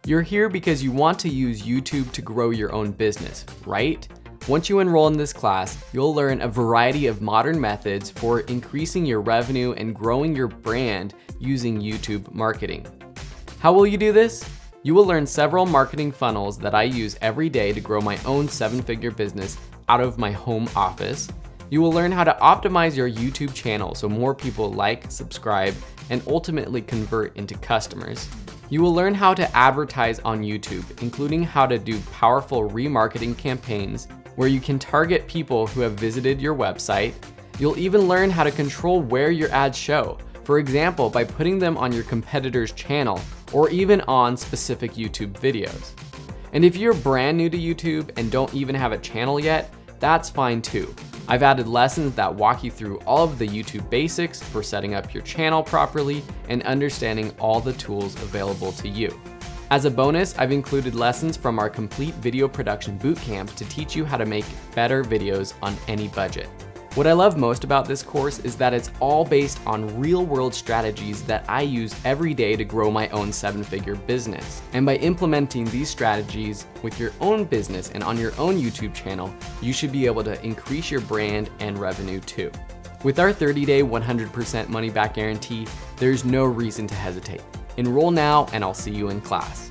You're here because you want to use YouTube to grow your own business, right? Once you enroll in this class, you'll learn a variety of modern methods for increasing your revenue and growing your brand using YouTube marketing. How will you do this? You will learn several marketing funnels that I use every day to grow my own 7-figure business out of my home office. You will learn how to optimize your YouTube channel so more people like, subscribe, and ultimately convert into customers. You will learn how to advertise on YouTube, including how to do powerful remarketing campaigns where you can target people who have visited your website. You'll even learn how to control where your ads show, for example, by putting them on your competitor's channel or even on specific YouTube videos. And if you're brand new to YouTube and don't even have a channel yet, that's fine too. I've added lessons that walk you through all of the YouTube basics for setting up your channel properly and understanding all the tools available to you. As a bonus, I've included lessons from our complete video production bootcamp to teach you how to make better videos on any budget. What I love most about this course is that it's all based on real-world strategies that I use every day to grow my own 7-figure business. And by implementing these strategies with your own business and on your own YouTube channel, you should be able to increase your brand and revenue too. With our 30-day 100% money-back guarantee, there's no reason to hesitate. Enroll now and I'll see you in class.